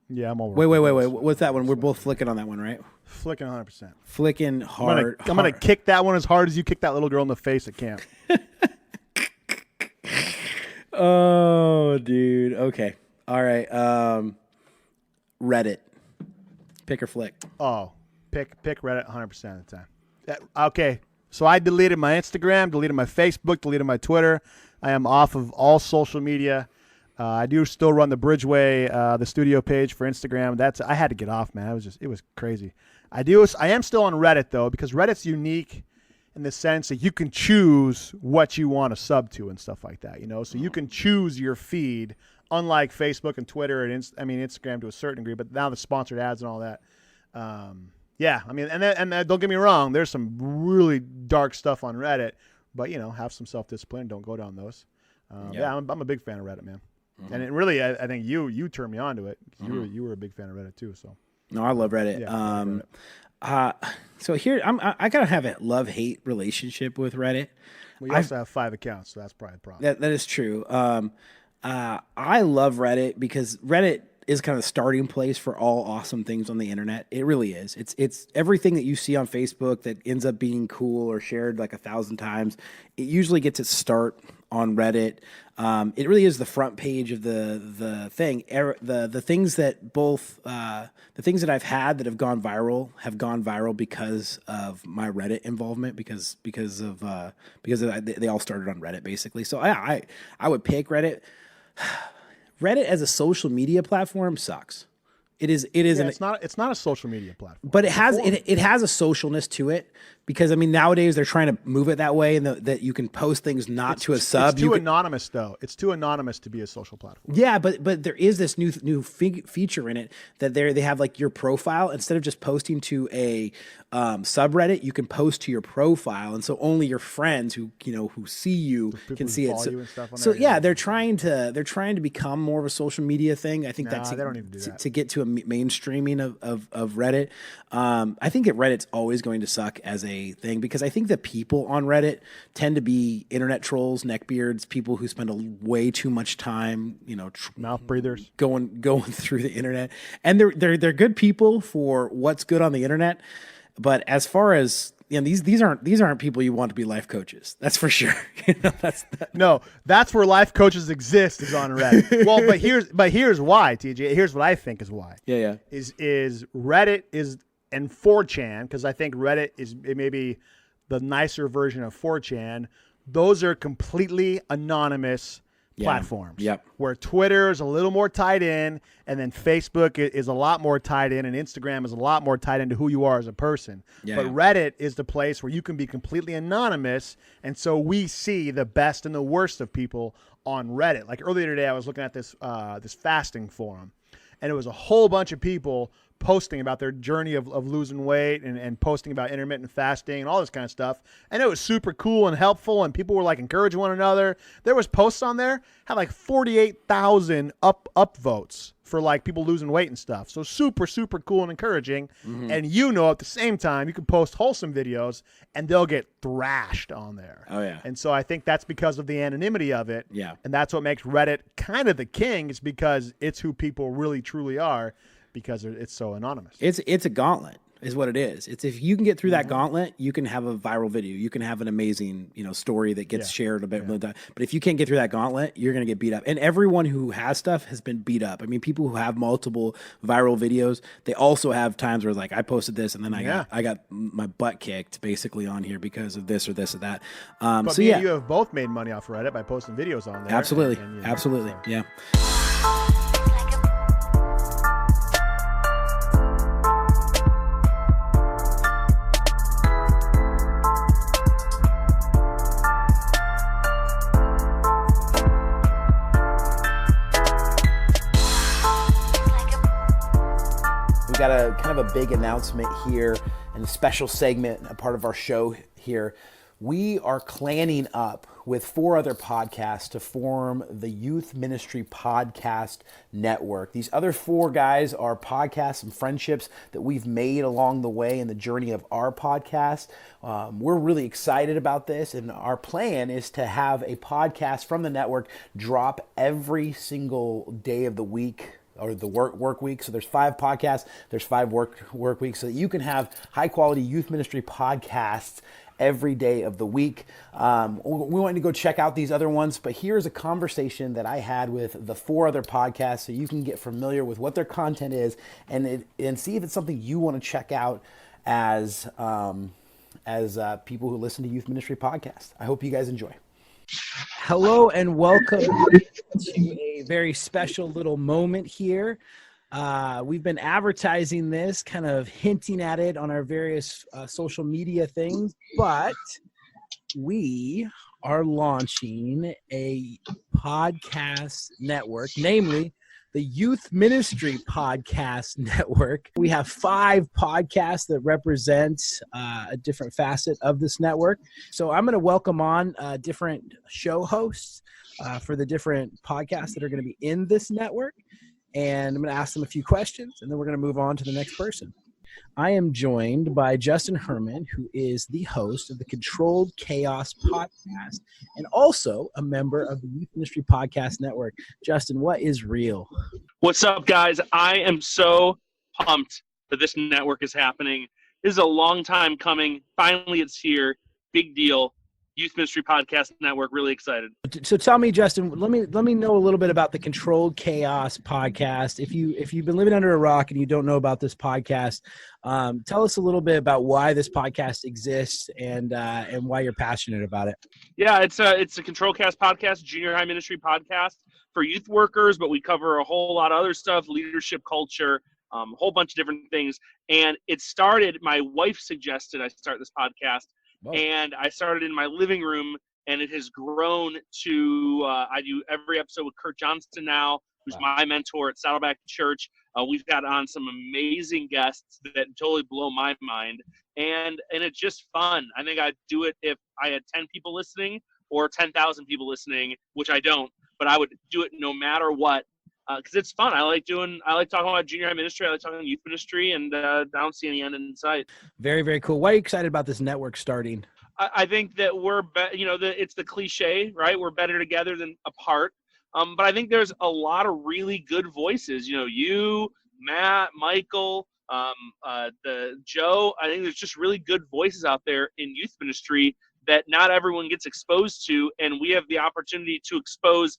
Yeah, I'm over. Wait. What's that one? We're both flicking on that one, right? Flicking 100%. Flicking hard. I'm going to kick that one as hard as you kick that little girl in the face at camp. Oh, dude. Okay. All right. Reddit. Pick or flick? Oh, pick Reddit 100% of the time. Okay, so I deleted my Instagram, deleted my Facebook, deleted my Twitter. I am off of all social media. I do still run the Bridgeway, the studio page for Instagram. I had to get off, man. It was crazy. I am still on Reddit though, because Reddit's unique in the sense that you can choose what you want to sub to and stuff like that. You know, so you can choose your feed. Unlike Facebook and Twitter and Instagram to a certain degree, but now the sponsored ads and all that. And don't get me wrong, there's some really dark stuff on Reddit, but have some self-discipline. Don't go down those. I'm a big fan of Reddit, man. Mm-hmm. And it really, I think you turned me on to it. You were a big fan of Reddit too. So no, I love Reddit. Yeah, so here I gotta have a love-hate relationship with Reddit. We also have 5 accounts, so that's probably a problem. That is true. I love Reddit because Reddit is kind of the starting place for all awesome things on the internet. It really is. It's everything that you see on Facebook that ends up being cool or shared like 1,000 times. It usually gets its start on Reddit. It really is the front page of the thing. The things that the things that I've had that have gone viral because of my Reddit involvement because they all started on Reddit basically. So I would pick Reddit. Reddit as a social media platform sucks. It's not a social media platform, but it has a socialness to it because nowadays they're trying to move it that way and that you can post things to a sub. It's too anonymous though. It's too anonymous to be a social platform. Yeah, but there is this new feature in it that they have like your profile instead of just posting to a subreddit, you can post to your profile, and so only your friends who see you can see it. They're trying to become more of a social media thing. I think they don't even do that. To get to a mainstreaming of Reddit. I think that Reddit's always going to suck as a thing because I think the people on Reddit tend to be internet trolls, neckbeards, people who spend way too much time, mouth breathers going through the internet, and they're good people for what's good on the internet. But as far as these aren't people you want to be life coaches. That's for sure. No, that's where life coaches exist is on Reddit. Well, but here's why, TJ. Here's what I think is why. Yeah. Is Reddit and 4chan, because I think Reddit is maybe the nicer version of 4chan. Those are completely anonymous platforms. Yep. Where Twitter is a little more tied in, and then Facebook is a lot more tied in, and Instagram is a lot more tied into who you are as a person. Yeah. But Reddit is the place where you can be completely anonymous, and so we see the best and the worst of people on Reddit. Like earlier today, I was looking at this fasting forum, and it was a whole bunch of people posting about their journey of losing weight and posting about intermittent fasting and all this kind of stuff. And it was super cool and helpful, and people were like encouraging one another. There was posts on there, had like 48,000 up votes for like people losing weight and stuff. So super, super cool and encouraging. Mm-hmm. And at the same time, you can post wholesome videos and they'll get thrashed on there. Oh, yeah. And so I think that's because of the anonymity of it. Yeah. And that's what makes Reddit kind of the king, is because it's who people really, truly are, because it's so anonymous. It's a gauntlet is what it is. It's if you can get through that gauntlet, you can have a viral video. You can have an amazing, story that gets shared a bit. But if you can't get through that gauntlet, you're going to get beat up. And everyone who has stuff has been beat up. I mean, people who have multiple viral videos, they also have times where like I posted this and then I got my butt kicked basically on here because of this or this or that. But you have both made money off Reddit by posting videos on there. Absolutely. Absolutely. Yeah. Got a kind of a big announcement here and a special segment, a part of our show here. We are clanning up with 4 other podcasts to form the Youth Ministry Podcast Network. These other 4 guys are podcasts and friendships that we've made along the way in the journey of our podcast. We're really excited about this, and our plan is to have a podcast from the network drop every single day of the week, or the work week. So there's 5 podcasts, there's 5 work weeks, so that you can have high quality youth ministry podcasts every day of the week. We wanted to go check out these other ones, but here's a conversation that I had with the 4 other podcasts, so you can get familiar with what their content is and see if it's something you want to check out as people who listen to Youth Ministry Podcast. I hope you guys enjoy. Hello and welcome to a very special little moment here. We've been advertising this, kind of hinting at it on our various social media things, but we are launching a podcast network, namely the Youth Ministry Podcast Network. We have 5 podcasts that represent a different facet of this network. So I'm going to welcome on different show hosts for the different podcasts that are going to be in this network. And I'm going to ask them a few questions, and then we're going to move on to the next person. I am joined by Justin Herman, who is the host of the Controlled Chaos Podcast and also a member of the Youth Ministry Podcast Network. Justin, what is real? What's up, guys? I am so pumped that this network is happening. This is a long time coming. Finally, it's here. Big deal. Youth Ministry Podcast Network. Really excited. So tell me, Justin, let me know a little bit about the Controlled Chaos Podcast. If you've been living under a rock and you don't know about this podcast, tell us a little bit about why this podcast exists and why you're passionate about it. Yeah, it's a Controlled Chaos Podcast, junior high ministry podcast for youth workers, but we cover a whole lot of other stuff, leadership, culture, a whole bunch of different things. And it started, my wife suggested I start this podcast. Whoa. And I started in my living room, and it has grown to, I do every episode with Kurt Johnston now, who's my mentor at Saddleback Church. We've got on some amazing guests that totally blow my mind, and it's just fun. I think I'd do it if I had 10 people listening or 10,000 people listening, which I don't, but I would do it no matter what, because it's fun. I like talking about junior high ministry. I like talking about youth ministry, and I don't see any end in sight. Very, very cool. Why are you excited about this network starting? I think that it's the cliche, right? We're better together than apart. But I think there's a lot of really good voices. You, Matt, Michael, the Joe. I think there's just really good voices out there in youth ministry that not everyone gets exposed to, and we have the opportunity to expose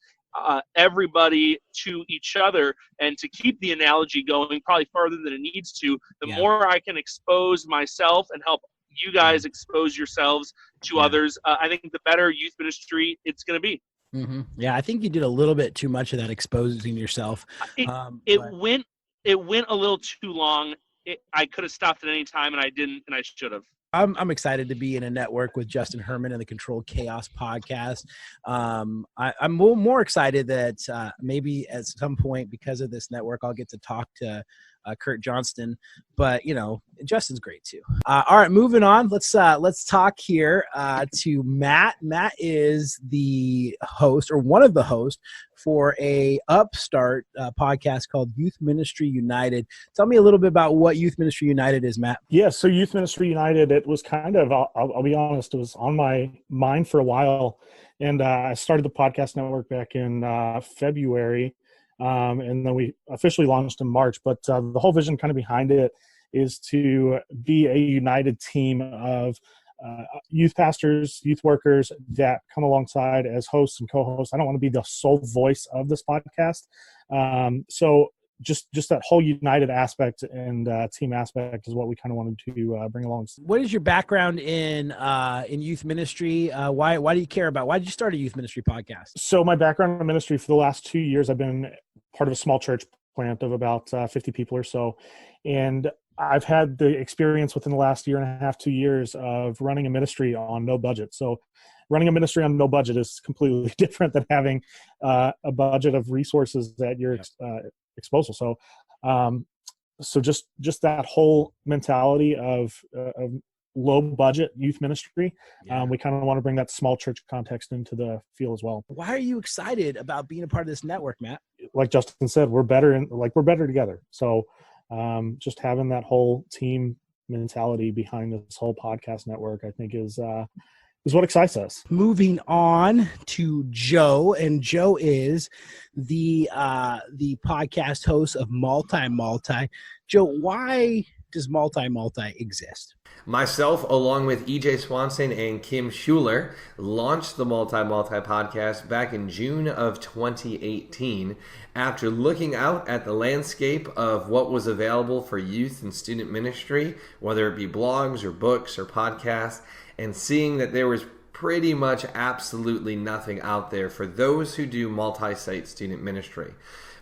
everybody to each other, and to keep the analogy going probably farther than it needs to. The more I can expose myself and help you guys expose yourselves to others, I think the better youth ministry it's going to be. Mm-hmm. Yeah, I think you did a little bit too much of that, exposing yourself. It went a little too long. I could have stopped at any time, and I didn't, and I should have. I'm excited to be in a network with Justin Herman and the Controlled Chaos podcast. I'm more excited that maybe at some point, because of this network, I'll get to talk to Kurt Johnston. But Justin's great too. All right, moving on. Let's talk here to Matt. Matt is the host, or one of the hosts, for a upstart podcast called Youth Ministry United. Tell me a little bit about what Youth Ministry United is, Matt. Yeah, so Youth Ministry United, it was kind of, I'll be honest, it was on my mind for a while. And I started the podcast network back in February, and then we officially launched in March. But the whole vision kind of behind it is to be a united team of youth pastors, youth workers that come alongside as hosts and co-hosts. I don't want to be the sole voice of this podcast. So just that whole united aspect and team aspect is what we kind of wanted to bring along. What is your background in youth ministry? Why do you care about? Why did you start a youth ministry podcast? So my background in ministry for the last 2 years, I've been part of a small church plant of about 50 people or so, and I've had the experience within the last year and a half, 2 years of running a ministry on no budget. So running a ministry on no budget is completely different than having a budget of resources at your disposal. So just that whole mentality of low budget youth ministry, we kind of want to bring that small church context into the field as well. Why are you excited about being a part of this network, Matt? Like Justin said, we're better together. So just having that whole team mentality behind this whole podcast network, I think is what excites us. Moving on to Joe, and Joe is the podcast host of Multi. Joe, why does Multi exist? Myself, along with EJ Swanson and Kim Schuler, launched the Multi podcast back in June of 2018 after looking out at the landscape of what was available for youth and student ministry, whether it be blogs or books or podcasts, and seeing that there was pretty much absolutely nothing out there for those who do multi-site student ministry.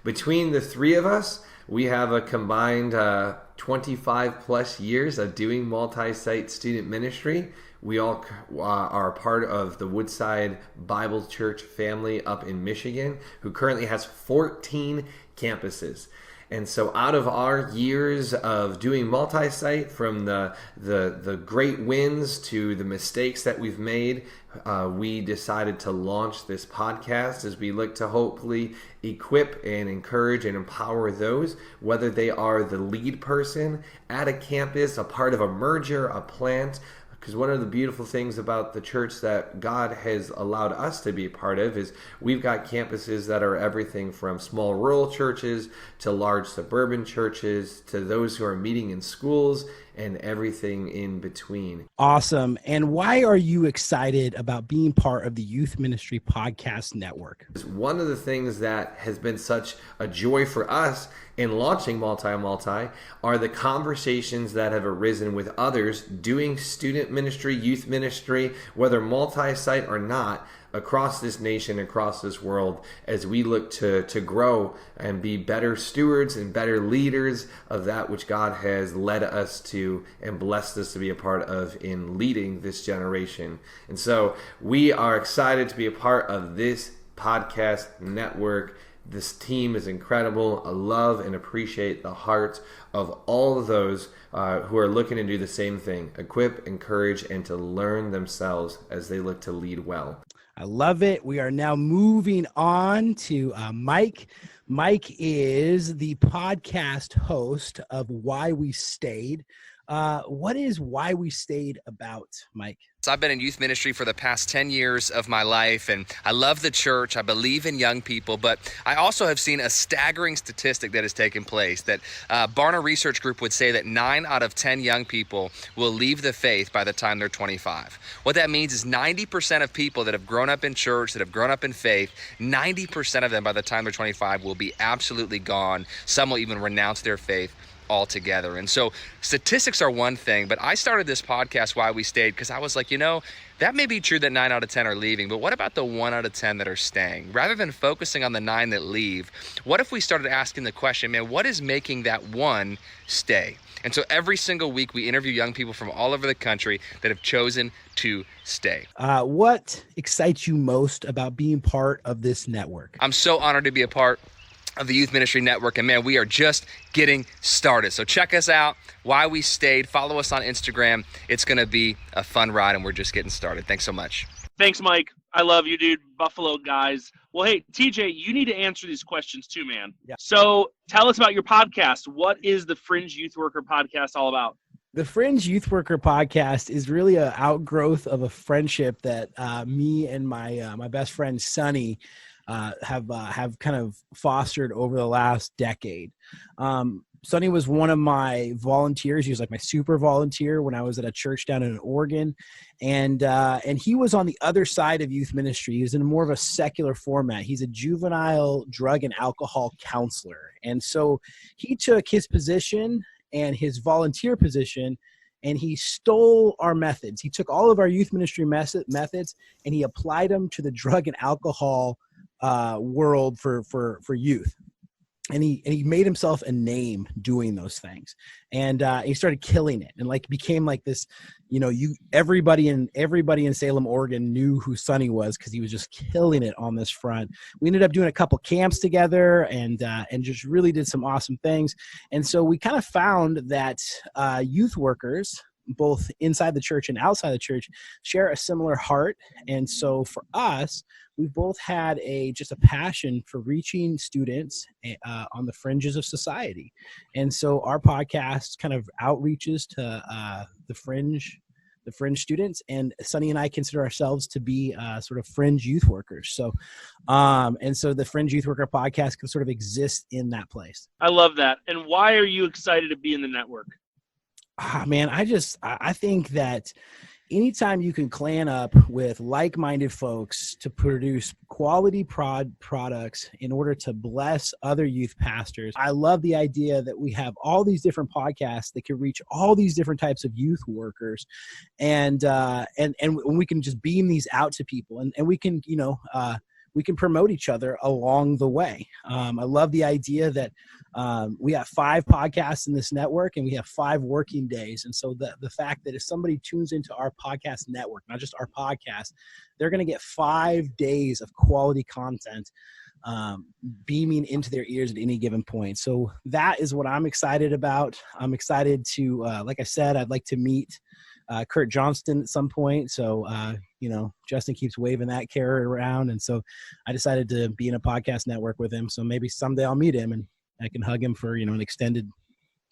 Between the three of us, we have a combined 25 plus years of doing multi-site student ministry. We all are part of the Woodside Bible Church family up in Michigan, who currently has 14 campuses. And so out of our years of doing multi-site, from the great wins to the mistakes that we've made, we decided to launch this podcast as we look to hopefully equip and encourage and empower those, whether they are the lead person at a campus, a part of a merger, a plant. Because one of the beautiful things about the church that God has allowed us to be a part of is we've got campuses that are everything from small rural churches to large suburban churches to those who are meeting in schools and everything in between. Awesome. And why are you excited about being part of the Youth Ministry Podcast Network? One of the things that has been such a joy for us in launching Multi are the conversations that have arisen with others doing student ministry, youth ministry, whether multi-site or not, across this nation, across this world, as we look to grow and be better stewards and better leaders of that which God has led us to and blessed us to be a part of in leading this generation. And so we are excited to be a part of this podcast network. This team is incredible. I love and appreciate the hearts of all of those who are looking to do the same thing, equip, encourage, and to learn themselves as they look to lead well. I love it. We are now moving on to Mike. Mike is the podcast host of Why We Stayed. What is Why We Stayed about, Mike? So I've been in youth ministry for the past 10 years of my life, and I love the church. I believe in young people, but I also have seen a staggering statistic that has taken place that Barna Research Group would say that 9 out of 10 young people will leave the faith by the time they're 25. What that means is 90% of people that have grown up in church, that have grown up in faith, 90% of them by the time they're 25 will be absolutely gone. Some will even renounce their faith all together. And so statistics are one thing, but I started this podcast, Why We Stayed, because I was like, that may be true that 9 out of 10 are leaving, but what about the 1 out of 10 that are staying? Rather than focusing on the 9 that leave, what if we started asking the question, man, what is making that 1 stay? And so every single week we interview young people from all over the country that have chosen to stay. What excites you most about being part of this network? I'm so honored to be a part of the Youth Ministry Network, and man, we are just getting started. So check us out, Why We Stayed. Follow us on Instagram. It's going to be a fun ride, and we're just getting started. Thanks so much. Thanks, Mike. I love you, dude. Buffalo guys. Well, hey, TJ, you need to answer these questions too, man. Yeah. So tell us about your podcast. What is the Fringe Youth Worker Podcast all about? The Fringe Youth Worker Podcast is really an outgrowth of a friendship that me and my best friend Sonny have kind of fostered over the last decade. Sonny was one of my volunteers. He was like my super volunteer when I was at a church down in Oregon. And he was on the other side of youth ministry. He was in more of a secular format. He's a juvenile drug and alcohol counselor. And so he took his position and his volunteer position, and he stole our methods. He took all of our youth ministry methods and he applied them to the drug and alcohol world for youth. And he made himself a name doing those things, and he started killing it, and became like this, everybody in Salem, Oregon knew who Sonny was because he was just killing it on this front. We ended up doing a couple camps together, and just really did some awesome things. And so we kind of found that youth workers, both inside the church and outside the church, share a similar heart. And so for us, we've both had just a passion for reaching students on the fringes of society. And so our podcast kind of outreaches to the fringe students, and Sonny and I consider ourselves to be sort of fringe youth workers. So, and so the Fringe Youth Worker Podcast can sort of exist in that place. I love that. And why are you excited to be in the network? Man, I think that anytime you can clan up with like-minded folks to produce quality products in order to bless other youth pastors, I love the idea that we have all these different podcasts that can reach all these different types of youth workers, and we can just beam these out to people, and we can, we can promote each other along the way. I love the idea that we have 5 podcasts in this network, and we have 5 working days. And so the fact that if somebody tunes into our podcast network, not just our podcast, they're going to get 5 days of quality content beaming into their ears at any given point. So that is what I'm excited about. I'm excited to, like I said, I'd like to meet Kurt Johnston at some point. So, Justin keeps waving that carrot around. And so I decided to be in a podcast network with him. So maybe someday I'll meet him and I can hug him for, an extended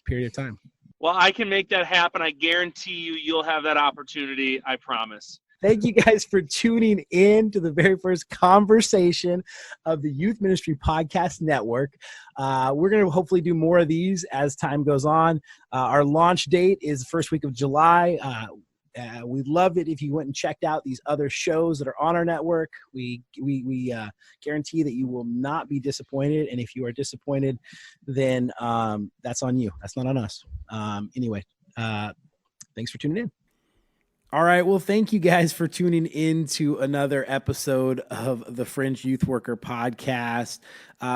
period of time. Well, I can make that happen. I guarantee you'll have that opportunity. I promise. Thank you guys for tuning in to the very first conversation of the Youth Ministry Podcast Network. We're going to hopefully do more of these as time goes on. Our launch date is the first week of July. We'd love it if you went and checked out these other shows that are on our network. We guarantee that you will not be disappointed. And if you are disappointed, then that's on you. That's not on us. Anyway, thanks for tuning in. All right. Well, thank you guys for tuning in to another episode of the Fringe Youth Worker Podcast.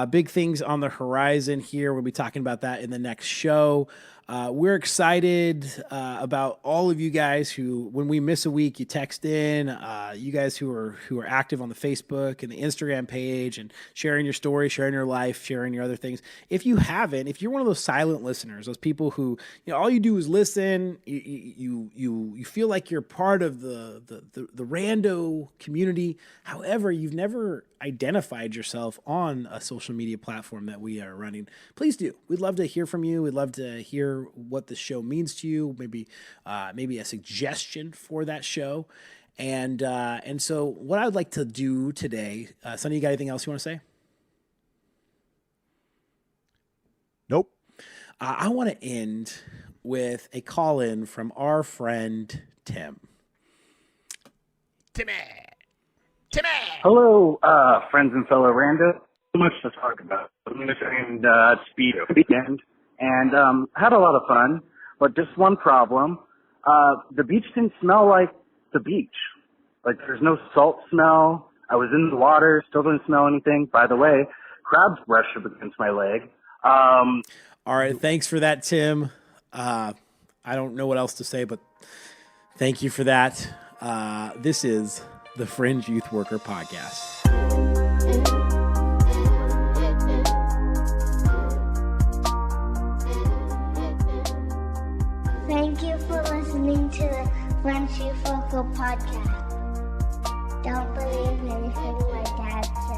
Big things on the horizon here. We'll be talking about that in the next show. We're excited about all of you guys who, when we miss a week, you text in. You guys who are active on the Facebook and the Instagram page and sharing your story, sharing your life, sharing your other things. If you haven't, if you're one of those silent listeners, those people who all you do is listen, you feel like you're part of the RANDO community. However, you've never identified yourself on a social media platform that we are running, please do. We'd love to hear from you. We'd love to hear what the show means to you. Maybe a suggestion for that show. And so what I'd like to do today, Sonny, you got anything else you want to say? Nope. I want to end with a call in from our friend Tim. Timmy. Hello, friends and fellow Rando. So much to talk about. And speed weekend. and had a lot of fun, but just one problem. The beach didn't smell like the beach. Like, there's no salt smell. I was in the water, still didn't smell anything. By the way, crabs brushed up against my leg. All right, thanks for that, Tim. I don't know what else to say, but thank you for that. This is the Fringe Youth Worker Podcast. Thank you for listening to the Fringe Youth Worker Podcast. Don't believe anything my dad said.